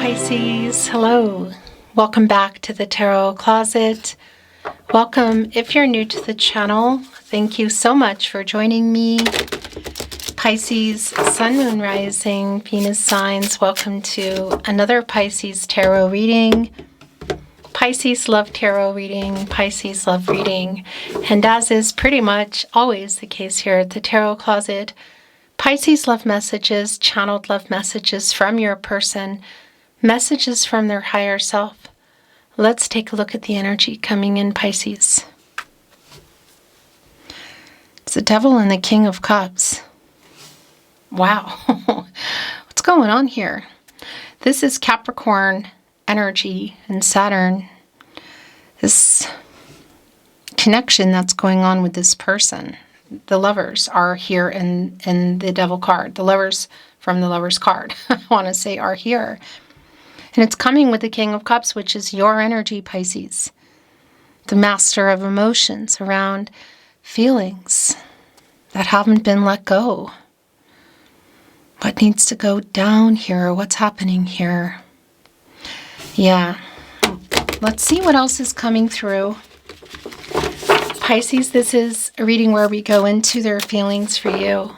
Pisces. Hello. Welcome back to the Tarot Closet. Welcome if you're new to the channel. Thank you so much for joining me. Pisces, Sun, Moon, Rising, Venus signs. Welcome to another Pisces tarot reading. Pisces love tarot reading. Pisces love reading. And as is pretty much always the case here at the Tarot Closet, Pisces love messages, channeled love messages from your person, messages from their higher self. Let's take a look at the energy coming in, Pisces. It's the Devil and the King of Cups. Wow. What's going on here? This is Capricorn energy and Saturn. This connection that's going on with this person. The lovers are here in the Devil card. The lovers from the Lovers card, I want to say, are here. And it's coming with the King of Cups, which is your energy, Pisces. The master of emotions around feelings that haven't been let go. What needs to go down here? What's happening here? Yeah. Let's see what else is coming through. Pisces, this is a reading where we go into their feelings for you.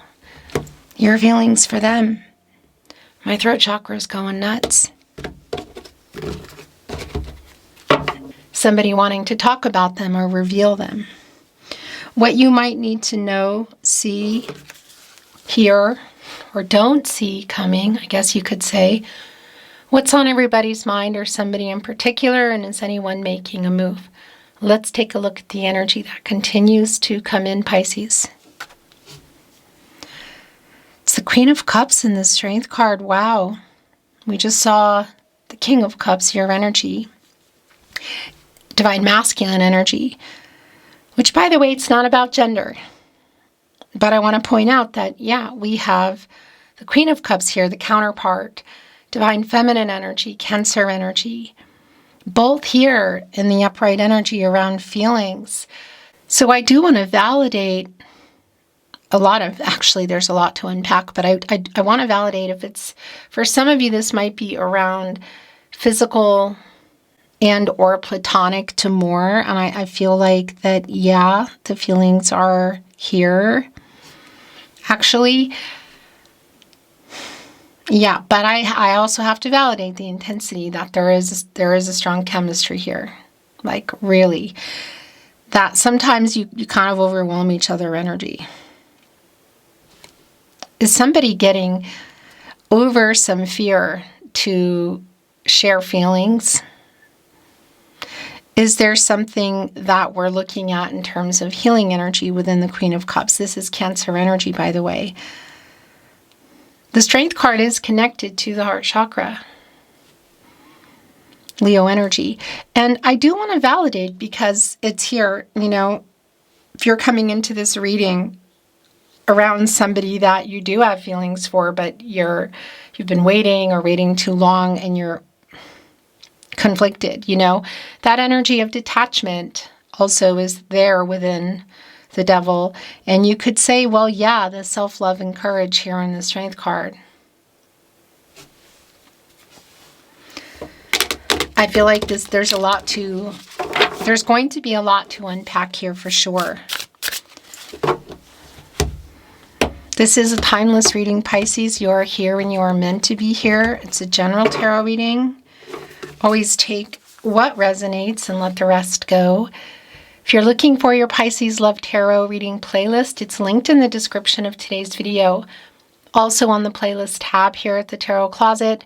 Your feelings for them. My throat chakra is going nuts. Somebody wanting to talk about them or reveal them. What you might need to know, see, hear, or don't see coming, I guess you could say. What's on everybody's mind or somebody in particular, and is anyone making a move? Let's take a look at the energy that continues to come in, Pisces. It's the Queen of Cups in the Strength card. Wow. We just saw the King of Cups, your energy. Divine Masculine energy. Which, by the way, it's not about gender. But I want to point out that, yeah, we have the Queen of Cups here, the counterpart. Divine Feminine energy, Cancer energy. Both here in the upright energy around feelings. So I do want to validate actually there's a lot to unpack, but I want to validate if it's, for some of you this might be around physical and or platonic to more, and I feel like that, yeah, the feelings are here. Actually, yeah, but I also have to validate the intensity that there is a strong chemistry here. Like, really. That sometimes you kind of overwhelm each other energy. Is somebody getting over some fear to share feelings? Is there something that we're looking at in terms of healing energy within the Queen of Cups? This is Cancer energy, by the way. The Strength card is connected to the heart chakra. Leo energy. And I do want to validate because it's here, you know, if you're coming into this reading around somebody that you do have feelings for, but you've been waiting or waiting too long and you're conflicted, you know, that energy of detachment also is there within the Devil. And you could say, well, yeah, the self-love and courage here in the Strength card. I feel like there's going to be a lot to unpack here for sure. This is a timeless reading, Pisces. You are here when you are meant to be here. It's a general tarot reading. Always take what resonates and let the rest go. If you're looking for your Pisces Love Tarot reading playlist, it's linked in the description of today's video. Also on the playlist tab here at the Tarot Closet,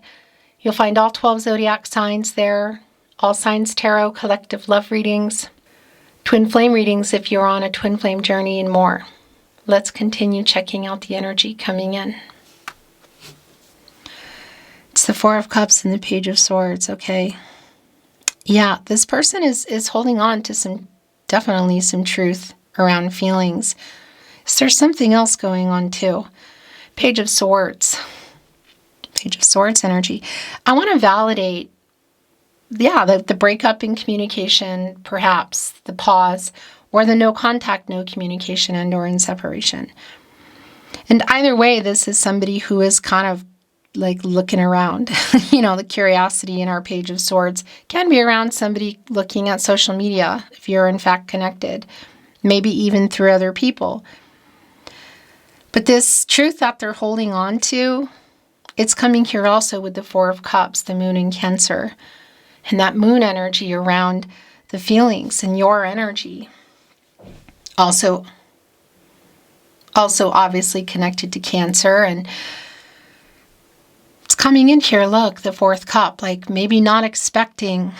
you'll find all 12 Zodiac signs there, all signs tarot, collective love readings, twin flame readings if you're on a twin flame journey, and more. Let's continue checking out the energy coming in. It's the Four of Cups and the Page of Swords, okay? Yeah, this person is holding on to definitely some truth around feelings. Is there something else going on too? Page of Swords. Page of Swords energy. I want to validate, yeah, the breakup in communication, perhaps, the pause, or the no contact, no communication, and or in separation. And either way, this is somebody who is kind of like looking around. You know, the curiosity in our Page of Swords can be around somebody looking at social media, if you're in fact connected, maybe even through other people. But this truth that they're holding on to, it's coming here also with the Four of Cups, the Moon in Cancer, and that Moon energy around the feelings and your energy. Also obviously connected to Cancer, and it's coming in here, look, the Fourth Cup, like maybe not expecting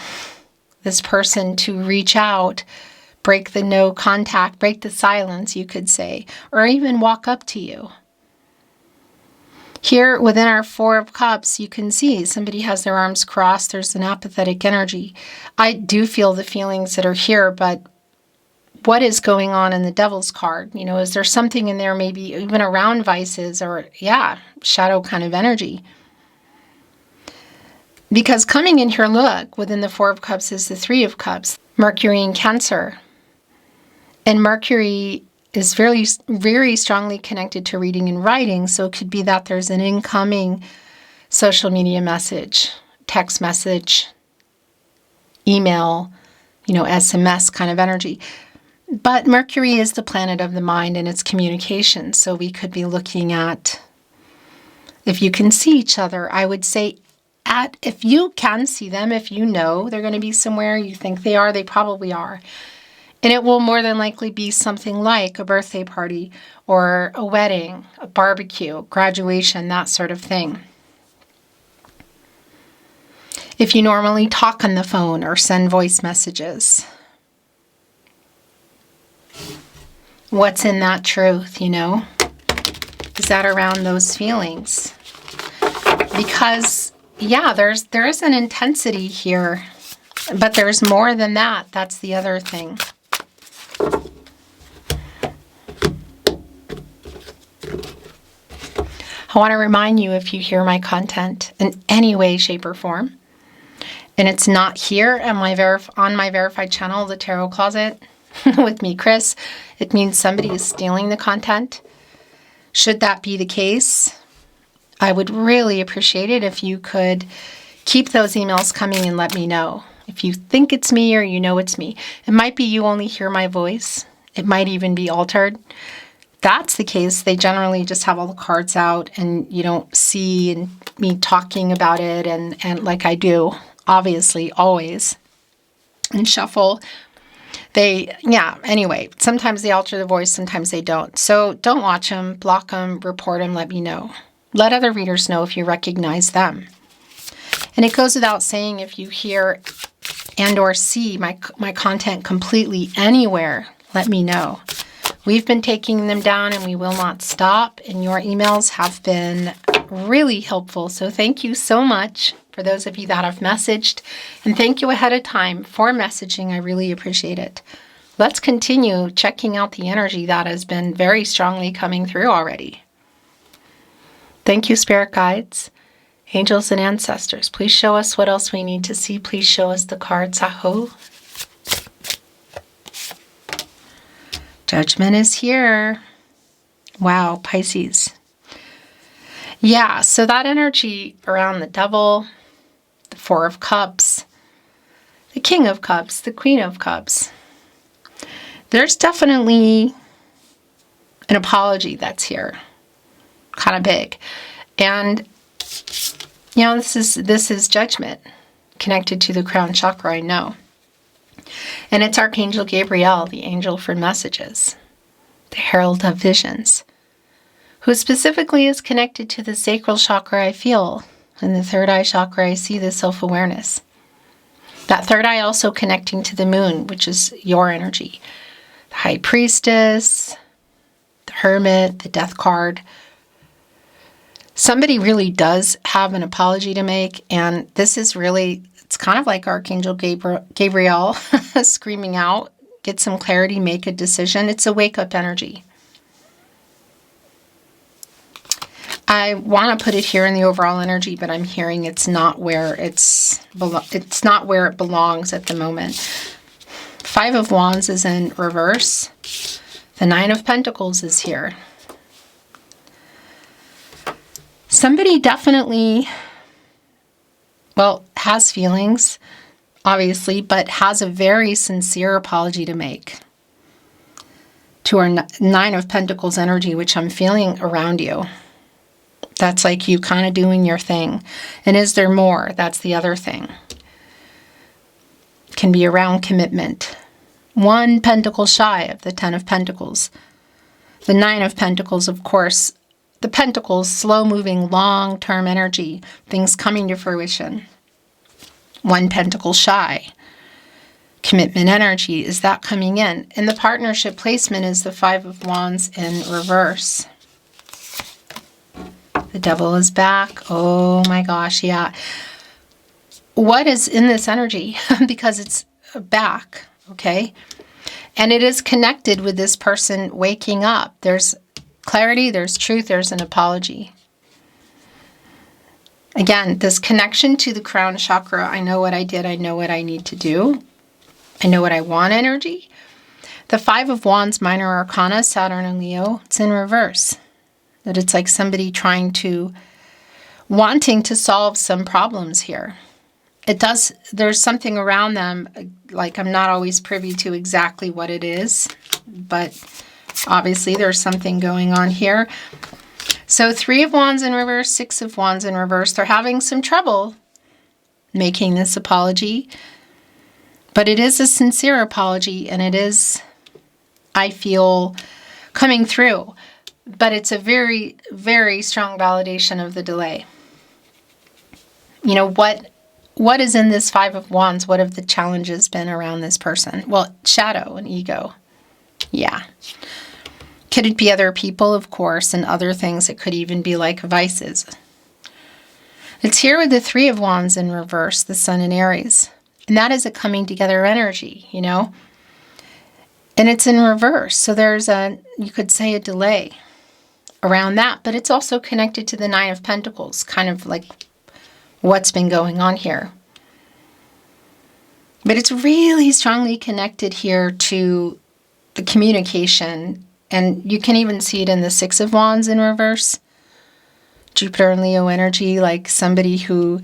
this person to reach out, break the no contact, break the silence, you could say, or even walk up to you. Here within our Four of Cups, you can see somebody has their arms crossed. There's an apathetic energy. I do feel the feelings that are here, but what is going on in the Devil's card? You know, is there something in there maybe even around vices or, yeah, shadow kind of energy? Because coming in here, look, within the Four of Cups is the Three of Cups, Mercury in Cancer. And Mercury is very, very strongly connected to reading and writing, so it could be that there's an incoming social media message, text message, email, you know, SMS kind of energy. But Mercury is the planet of the mind and its communication, so we could be looking at, if you can see each other, I would say, if you can see them, if you know they're going to be somewhere, you think they are, they probably are. And it will more than likely be something like a birthday party or a wedding, a barbecue, graduation, that sort of thing. If you normally talk on the phone or send voice messages, what's in that truth, you know? Is that around those feelings? Because, yeah, there is an intensity here, but there's more than that. That's the other thing. I want to remind you, if you hear my content in any way, shape, or form, and it's not here on my verified channel, The Tarot Closet, with me, Chris, it means somebody is stealing the content. Should that be the case, I would really appreciate it if you could keep those emails coming and let me know. If you think it's me or you know it's me. It might be you only hear my voice. It might even be altered. If that's the case, they generally just have all the cards out and you don't see me talking about it and like I do, obviously, always, and shuffle. Anyway, sometimes they alter the voice, sometimes they don't. So don't watch them, block them, report them, let me know. Let other readers know if you recognize them. And it goes without saying, if you hear and or see my content completely anywhere, let me know. We've been taking them down and we will not stop. And your emails have been really helpful. So thank you so much for those of you that have messaged. And thank you ahead of time for messaging. I really appreciate it. Let's continue checking out the energy that has been very strongly coming through already. Thank you, spirit guides, angels, and ancestors. Please show us what else we need to see. Please show us the cards. Aho. Judgment is here. Wow, Pisces. Yeah, so that energy around the Devil, the Four of Cups, the King of Cups, the Queen of Cups. There's definitely an apology that's here. Kind of big. And you know, this is judgment connected to the crown chakra, I know. And it's Archangel Gabriel, the angel for messages, the herald of visions, who specifically is connected to the sacral chakra, I feel, and the third eye chakra, I see the self-awareness. That third eye also connecting to the moon, which is your energy. The High Priestess, the Hermit, the Death card. Somebody really does have an apology to make, and this is really, it's kind of like Archangel Gabriel screaming out, get some clarity, make a decision. It's a wake-up energy. I want to put it here in the overall energy, but I'm hearing it's not where it's not where it belongs at the moment. Five of Wands is in reverse. The Nine of Pentacles is here. Somebody definitely, well, has feelings, obviously, but has a very sincere apology to make to our Nine of Pentacles energy, which I'm feeling around you. That's like you kind of doing your thing. And is there more? That's the other thing. Can be around commitment. One pentacle shy of the Ten of Pentacles. The Nine of Pentacles, of course, the pentacles, slow-moving, long-term energy, things coming to fruition. One pentacle shy. Commitment energy, is that coming in? And the partnership placement is the Five of Wands in reverse. The Devil is back. Oh my gosh, yeah. What is in this energy? Because it's back, okay? And it is connected with this person waking up. There's clarity, there's truth, there's an apology. Again, this connection to the crown chakra, I know what I did, I know what I need to do. I know what I want energy. The Five of Wands, minor arcana, Saturn and Leo, it's in reverse. That it's like somebody wanting to solve some problems here. There's something around them, like I'm not always privy to exactly what it is, but obviously there's something going on here. So Three of Wands in reverse, Six of Wands in reverse. They're having some trouble making this apology, but it is a sincere apology, and it is, I feel, coming through. But it's a very, very strong validation of the delay. You know, what is in this Five of Wands? What have the challenges been around this person? Well, shadow and ego. Yeah. Could it be other people, of course, and other things? It could even be like vices. It's here with the Three of Wands in reverse, the Sun in Aries. And that is a coming together energy, you know? And it's in reverse. So there's you could say a delay around that, but it's also connected to the Nine of Pentacles, kind of like what's been going on here. But it's really strongly connected here to the communication, and you can even see it in the Six of Wands in reverse. Jupiter and Leo energy, like somebody who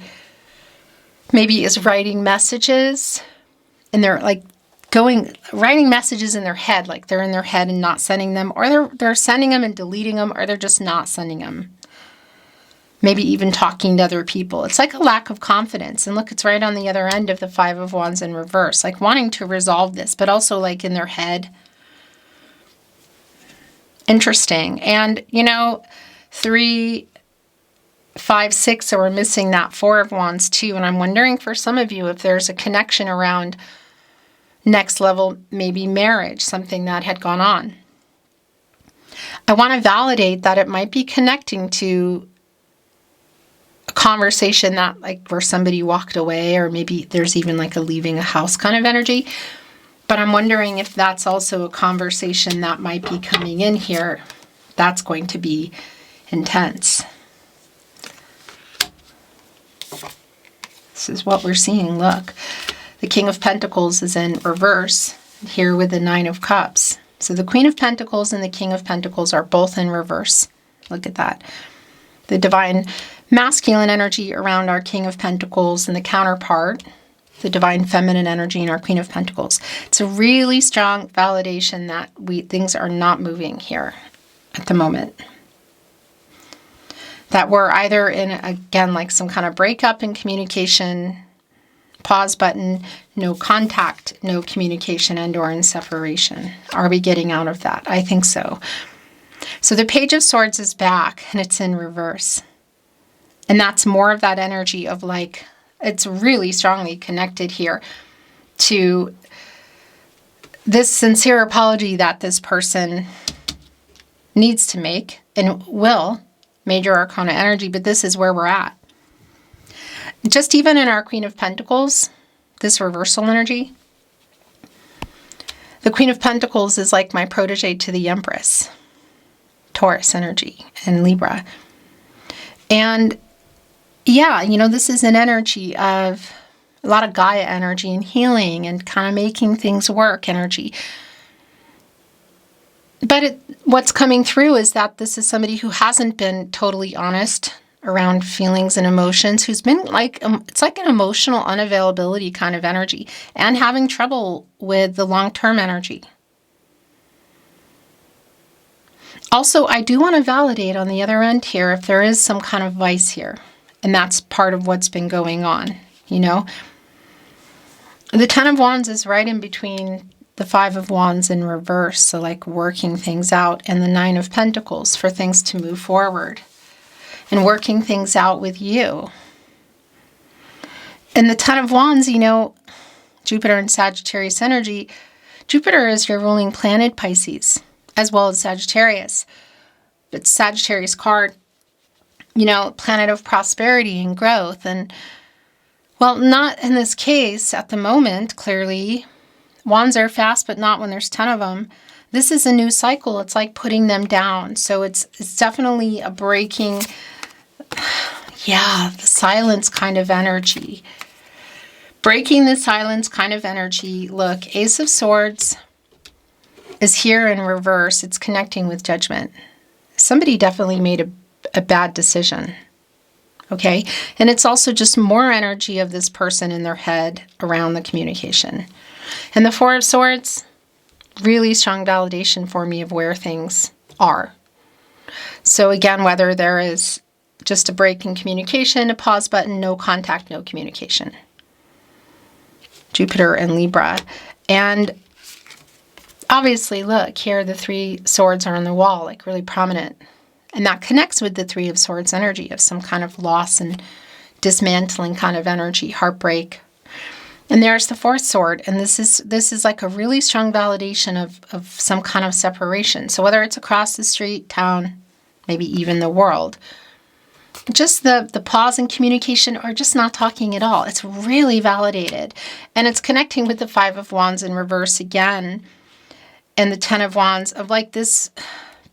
maybe is writing messages, and they're like writing messages in their head, like they're in their head and not sending them, or they're sending them and deleting them, or they're just not sending them. Maybe even talking to other people. It's like a lack of confidence. And look, it's right on the other end of the Five of Wands in reverse, like wanting to resolve this, but also like in their head. Interesting. And, you know, 3, 5, 6, so we're missing that Four of Wands too. And I'm wondering for some of you if there's a connection around next level, maybe marriage, something that had gone on. I want to validate that it might be connecting to a conversation that like where somebody walked away, or maybe there's even like a leaving a house kind of energy. But I'm wondering if that's also a conversation that might be coming in here. That's going to be intense. This is what we're seeing. Look, the King of Pentacles is in reverse here with the Nine of Cups. So the Queen of Pentacles and the King of Pentacles are both in reverse. Look at that. The divine masculine energy around our King of Pentacles and the counterpart, the divine feminine energy in our Queen of Pentacles. It's a really strong validation that things are not moving here at the moment. That we're either in, again, like some kind of breakup in communication, pause button, no contact, no communication, and or in separation. Are we getting out of that? I think so. So the Page of Swords is back, and it's in reverse. And that's more of that energy of like, it's really strongly connected here to this sincere apology that this person needs to make and will. Major Arcana energy, but this is where we're at. Just even in our Queen of Pentacles, this reversal energy, the Queen of Pentacles is like my protege to the Empress, Taurus energy and Libra. And yeah, you know, this is an energy of a lot of Gaia energy and healing and kind of making things work energy. But what's coming through is that this is somebody who hasn't been totally honest around feelings and emotions, who's been like, it's like an emotional unavailability kind of energy, and having trouble with the long-term energy. Also, I do want to validate on the other end here if there is some kind of vice here, and that's part of what's been going on, you know. The Ten of Wands is right in between the Five of Wands in reverse, so like working things out, and the Nine of Pentacles for things to move forward and working things out with you. And the Ten of Wands, you know, Jupiter and Sagittarius energy. Jupiter is your ruling planet, Pisces, as well as Sagittarius. It's Sagittarius card, you know, planet of prosperity and growth. And, well, not in this case at the moment, clearly. Wands are fast, but not when there's 10 of them. This is a new cycle. It's like putting them down. So it's definitely a breaking, yeah, the silence kind of energy. Breaking the silence kind of energy. Look, Ace of Swords is here in reverse. It's connecting with Judgment. Somebody definitely made a bad decision. Okay? And it's also just more energy of this person in their head around the communication. And the Four of Swords, really strong validation for me of where things are. So again, whether there is just a break in communication, a pause button, no contact, no communication. Jupiter and Libra. And obviously, look, here the Three Swords are on the wall, like really prominent. And that connects with the Three of Swords energy of some kind of loss and dismantling kind of energy, heartbreak. And there's the Fourth Sword, and this is like a really strong validation of some kind of separation. So whether it's across the street, town, maybe even the world, just the pause in communication or just not talking at all. It's really validated. And it's connecting with the Five of Wands in reverse again, and the Ten of Wands of like this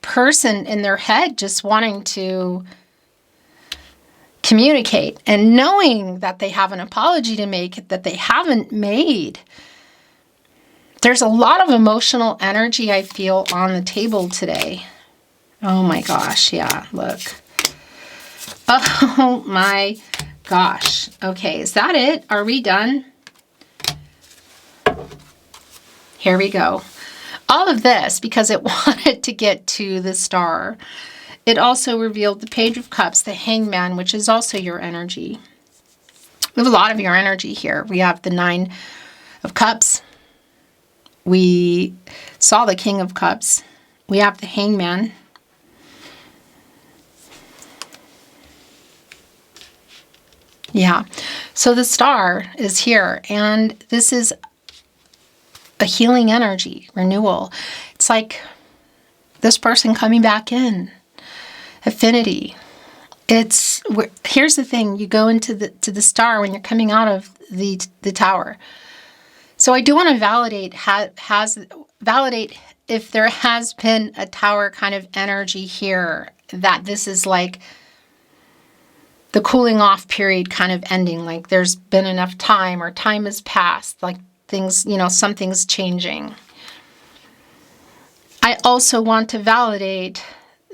person in their head just wanting to communicate and knowing that they have an apology to make that they haven't made. There's a lot of emotional energy I feel on the table today. Oh my gosh, yeah, look. Oh my gosh. Okay, is that it? Are we done? Here we go. All of this because it wanted to get to the Star. It also revealed the Page of Cups, the Hangman, which is also your energy. We have a lot of your energy here. We have the Nine of Cups. We saw the King of Cups. We have the Hangman. Yeah. So the Star is here, and this is a healing energy, renewal. It's like this person coming back in. Affinity. Here's the thing, you go into the Star when you're coming out of the Tower. So I do want to validate if there has been a Tower kind of energy here, that this is like the cooling off period kind of ending, like there's been enough time or time has passed, like things, you know, something's changing. I also want to validate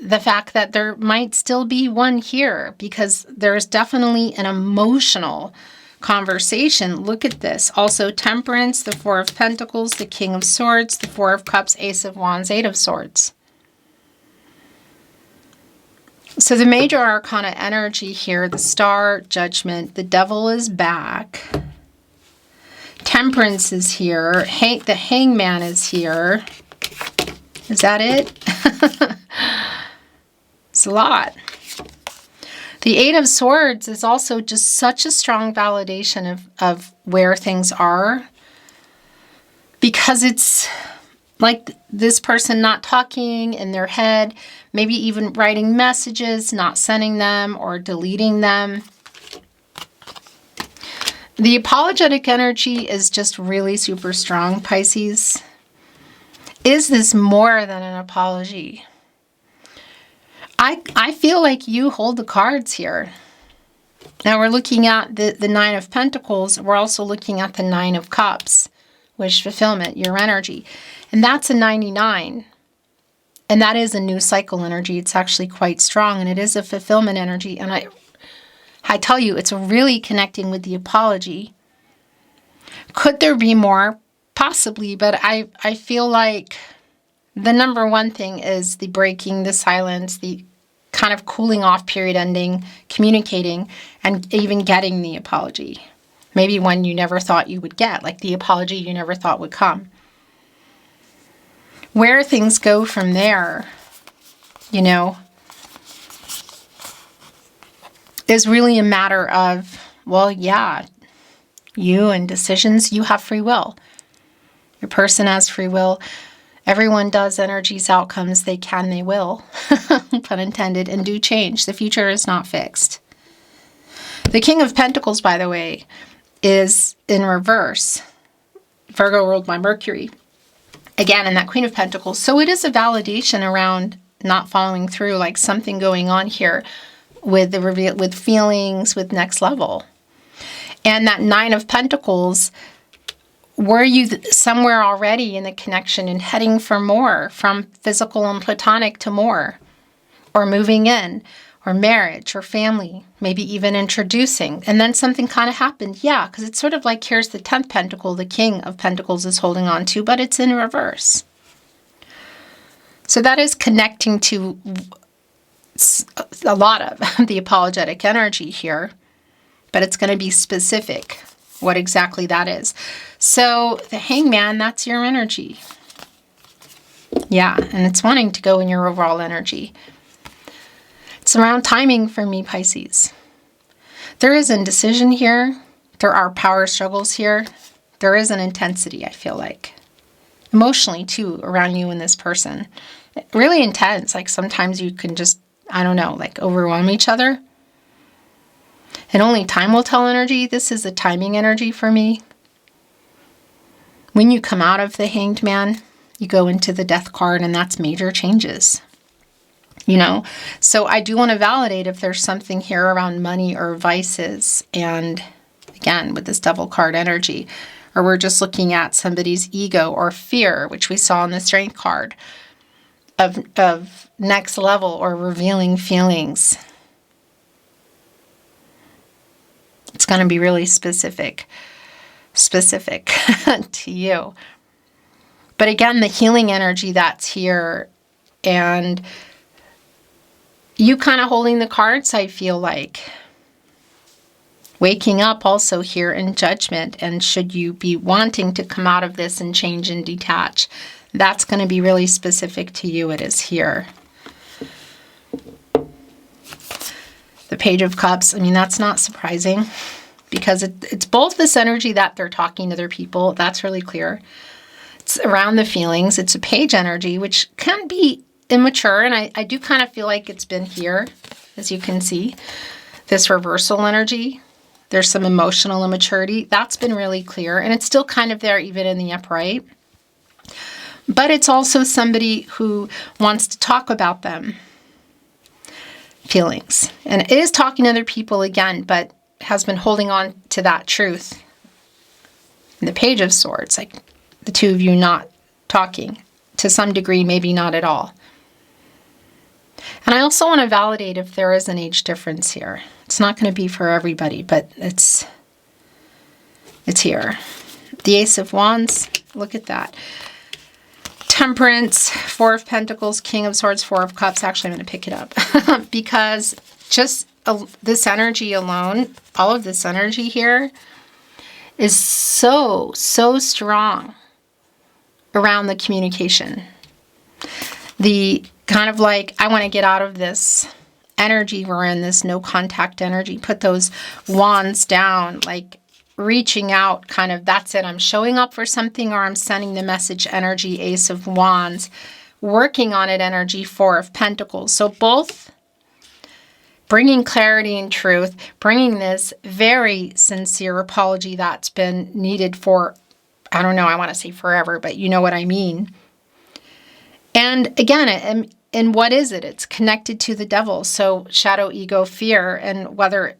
the fact that there might still be one here because there's definitely an emotional conversation. Look at this. Also Temperance, the Four of Pentacles, the King of Swords, the Four of Cups, Ace of Wands, Eight of Swords. So the major arcana energy here, the Star, Judgment, the Devil is back. Temperance is here. The Hangman is here. Is that it? It's a lot. The Eight of Swords is also just such a strong validation of where things are, because it's like this person not talking in their head, maybe even writing messages, not sending them or deleting them. The apologetic energy is just really super strong, Pisces. Is this more than an apology? I feel like you hold the cards here. Now we're looking at the Nine of Pentacles. We're also looking at the Nine of Cups, wish fulfillment, your energy. And that's a 99. And that is a new cycle energy. It's actually quite strong, and it is a fulfillment energy. And I tell you, it's really connecting with the apology. Could there be more? Possibly, but I feel like the number one thing is the breaking, the silence, the kind of cooling off period ending, communicating, and even getting the apology. Maybe one you never thought you would get, like the apology you never thought would come. Where things go from there, you know, is really a matter of, well, yeah, you and decisions, you have free will. Your person has free will. Everyone does. Energies, outcomes, they can, they will, pun intended, and do change. The future is not fixed. The King of Pentacles, by the way, is in reverse. Virgo ruled by Mercury. Again, in that Queen of Pentacles. So it is a validation around not following through, like something going on here with the reveal, with feelings, with next level. And that Nine of Pentacles, were you somewhere already in the connection and heading for more, from physical and platonic to more, or moving in, or marriage, or family, maybe even introducing, and then something kind of happened? Yeah, because it's sort of like, here's the 10th pentacle, the King of Pentacles is holding on to, but it's in reverse. So that is connecting to a lot of the apologetic energy here, but it's going to be specific what exactly that is. So the Hangman, that's your energy. Yeah, and it's wanting to go in your overall energy. It's around timing for me, Pisces. There is indecision here. There are power struggles here. There is an intensity, I feel like. Emotionally, too, around you and this person. Really intense. Like sometimes you can just, I don't know, like overwhelm each other. And only time will tell energy. This is a timing energy for me. When you come out of the Hanged Man, you go into the Death card, and that's major changes. You know, so I do want to validate if there's something here around money or vices. And again, with this Devil card energy, or we're just looking at somebody's ego or fear, which we saw in the Strength card of next level or revealing feelings. It's going to be really specific to you. But again, the healing energy that's here, and you kind of holding the cards, I feel like. Waking up also here in Judgment, and should you be wanting to come out of this and change and detach, that's going to be really specific to you. It is here. The Page of Cups, I mean, that's not surprising, because it's both this energy that they're talking to other people. That's really clear. It's around the feelings. It's a page energy, which can be immature, and I do kind of feel like it's been here, as you can see. This reversal energy. There's some emotional immaturity. That's been really clear, and it's still kind of there even in the upright. But it's also somebody who wants to talk about them. Feelings. And it is talking to other people again, but has been holding on to that truth. And the Page of Swords, like the two of you not talking to some degree, maybe not at all. And I also want to validate if there is an age difference here. It's not going to be for everybody, but it's here. The Ace of Wands, look at that. Temperance, Four of Pentacles, King of Swords, Four of Cups. Actually, I'm going to pick it up because just this energy alone, all of this energy here is so strong around the communication. The kind of like, I want to get out of this energy we're in, this no contact energy. Put those wands down, like reaching out, kind of, that's it. I'm showing up for something, or I'm sending the message energy, Ace of Wands. Working on it energy, Four of Pentacles. So both bringing clarity and truth, bringing this very sincere apology that's been needed for, I don't know, I want to say forever, but you know what I mean. And again, and what is it? It's connected to the devil. So shadow, ego, fear, and whether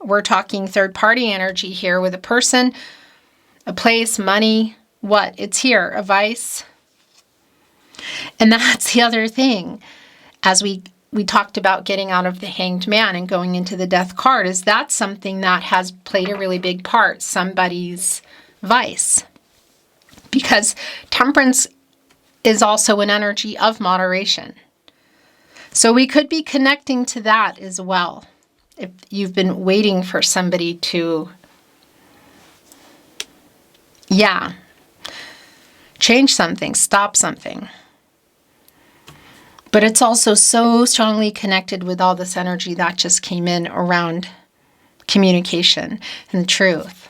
we're talking third-party energy here with a person, a place, money, what? It's here, a vice. And that's the other thing. As we talked about getting out of the Hanged Man and going into the Death card, is that something that has played a really big part, somebody's vice. Because Temperance is also an energy of moderation. So we could be connecting to that as well. If you've been waiting for somebody to, change something, stop something. But it's also so strongly connected with all this energy that just came in around communication and truth.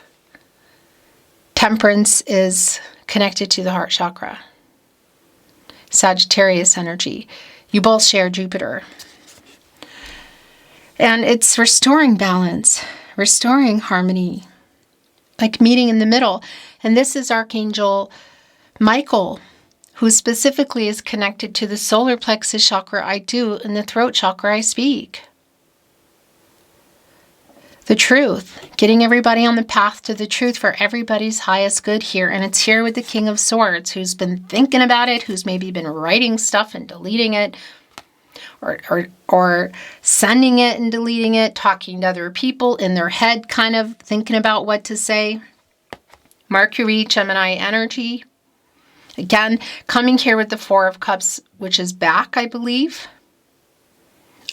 Temperance is connected to the heart chakra. Sagittarius energy. You both share Jupiter. And it's restoring balance, restoring harmony, like meeting in the middle. And this is Archangel Michael, who specifically is connected to the solar plexus chakra I do and the throat chakra I speak. The truth, getting everybody on the path to the truth for everybody's highest good here. And it's here with the King of Swords, who's been thinking about it, who's maybe been writing stuff and deleting it, or sending it and deleting it, talking to other people in their head, kind of thinking about what to say. Mercury, Gemini energy. Again, coming here with the Four of Cups, which is back, I believe.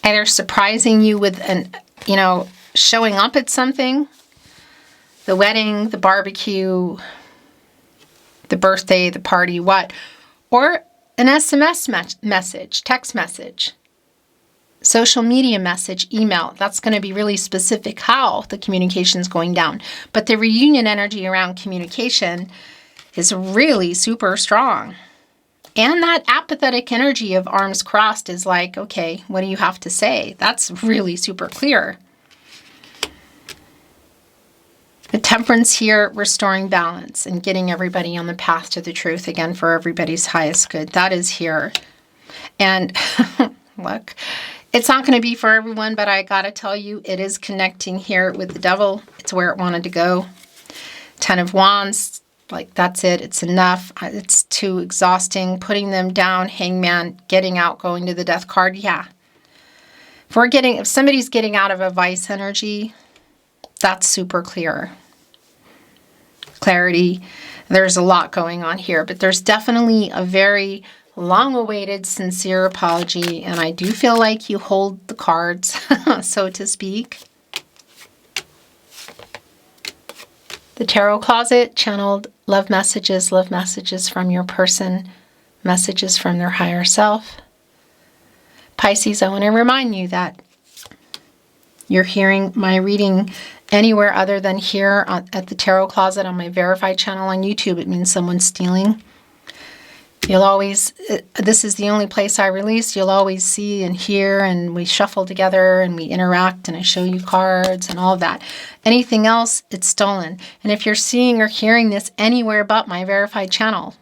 Either surprising you with showing up at something, the wedding, the barbecue, the birthday, the party, or an SMS message, text message, social media message, email. That's going to be really specific how the communication is going down. But the reunion energy around communication is really super strong. And that apathetic energy of arms crossed is like, okay, what do you have to say? That's really super clear. The Temperance here, restoring balance and getting everybody on the path to the truth again for everybody's highest good. That is here. And look, it's not going to be for everyone, but I got to tell you, it is connecting here with the Devil. It's where it wanted to go. 10 of Wands, like that's it. It's enough. It's too exhausting. Putting them down, Hangman, getting out, going to the Death card. Yeah. If somebody's getting out of a vice energy, that's super clear. Clarity. There's a lot going on here, but there's definitely a very long-awaited, sincere apology, and I do feel like you hold the cards, so to speak. The Tarot Closet, channeled love messages from your person, messages from their higher self. Pisces, I want to remind you that you're hearing my reading anywhere other than here at the Tarot Closet on my verified channel on YouTube. It means someone's stealing. This is the only place I release. You'll always see and hear, and we shuffle together and we interact and I show you cards and all of that. Anything else, it's stolen. And if you're seeing or hearing this anywhere but my verified channel,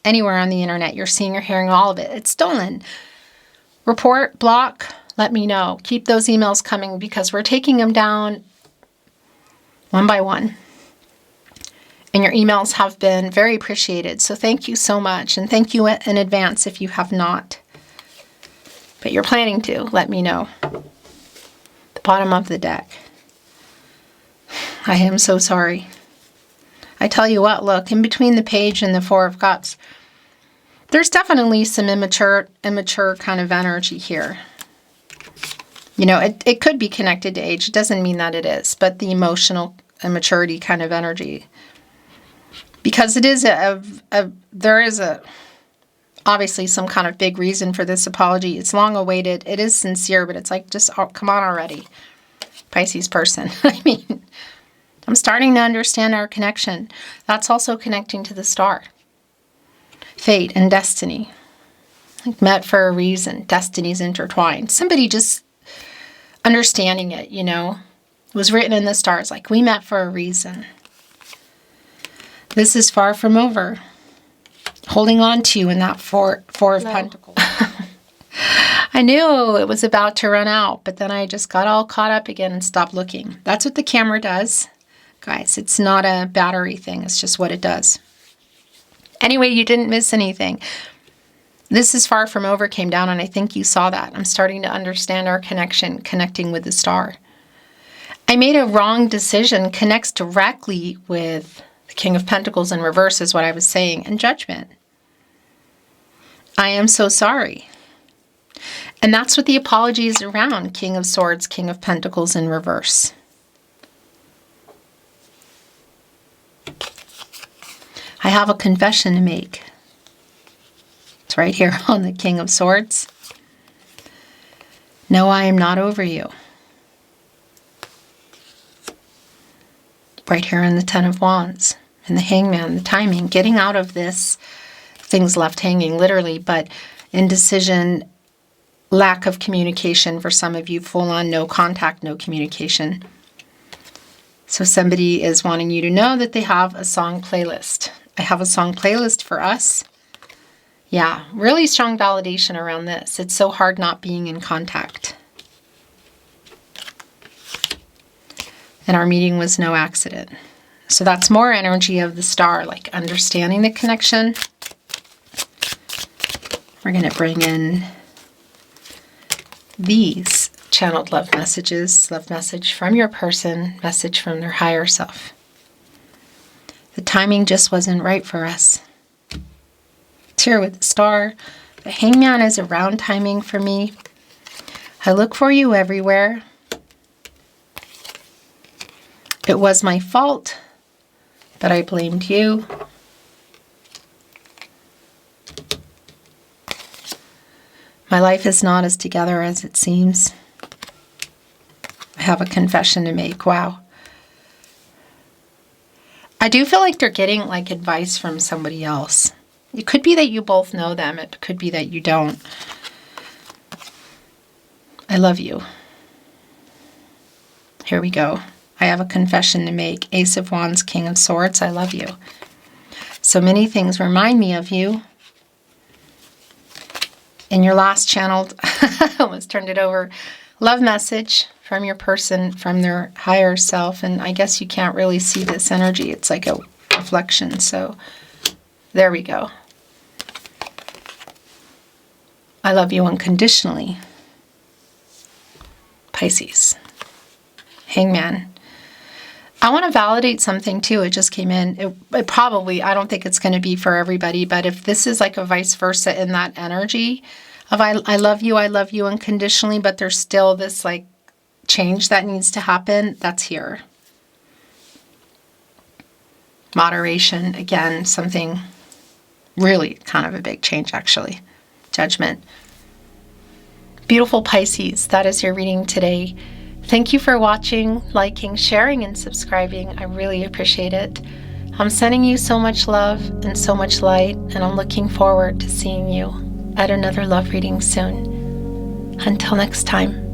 anywhere on the internet, you're seeing or hearing all of it, it's stolen. Report, block, let me know. Keep those emails coming because we're taking them down one by one. And your emails have been very appreciated. So thank you so much. And thank you in advance if you have not. But you're planning to, let me know. The bottom of the deck. I am so sorry. I tell you what, look, in between the page and the Four of Cups, there's definitely some immature kind of energy here. It could be connected to age. It doesn't mean that it is. But the emotional immaturity kind of energy. Because it is there is obviously some kind of big reason for this apology. It's long awaited. It is sincere, but it's like, just come on already, Pisces person. I mean, I'm starting to understand our connection. That's also connecting to the star. Fate and destiny. Like met for a reason. Destinies intertwined. Somebody just understanding it, It was written in the stars, like we met for a reason. This is far from over. Holding on to you in that four of Pentacles. I knew it was about to run out, but then I just got all caught up again and stopped looking. That's what the camera does. Guys, it's not a battery thing. It's just what it does. Anyway, you didn't miss anything. This is far from over came down, and I think you saw that. I'm starting to understand our connection, connecting with the star. I made a wrong decision connects directly with the King of Pentacles in reverse is what I was saying, and Judgment. I am so sorry. And that's what the apology is around. King of Swords, King of Pentacles in reverse. I have a confession to make. It's right here on the King of Swords. No, I am not over you. Right here in the Ten of Wands. And the Hangman, the timing. Getting out of this, things left hanging, literally, but indecision, lack of communication for some of you, full on no contact, no communication. So somebody is wanting you to know that they have a song playlist. I have a song playlist for us. Yeah, really strong validation around this. It's so hard not being in contact. And our meeting was no accident. So that's more energy of the star, like understanding the connection. We're going to bring in these channeled love messages. Love message from your person, message from their higher self. The timing just wasn't right for us. It's here with the star. The Hangman is around timing for me. I look for you everywhere. It was my fault, but I blamed you. My life is not as together as it seems. I have a confession to make. Wow. I do feel like they're getting like advice from somebody else. It could be that you both know them. It could be that you don't. I love you. Here we go. I have a confession to make. Ace of Wands, King of Swords. I love you. So many things remind me of you. In your last channeled, I almost turned it over. Love message from your person, from their higher self. And I guess you can't really see this energy. It's like a reflection. So there we go. I love you unconditionally. Pisces. Hangman. I want to validate something too. It just came in. It probably, I don't think it's going to be for everybody, but if this is like a vice versa in that energy of I love you unconditionally, but there's still this like change that needs to happen, that's here. Moderation, again, something really kind of a big change actually. Judgment. Beautiful Pisces, that is your reading today. Thank you for watching, liking, sharing, and subscribing. I really appreciate it. I'm sending you so much love and so much light, and I'm looking forward to seeing you at another love reading soon. Until next time.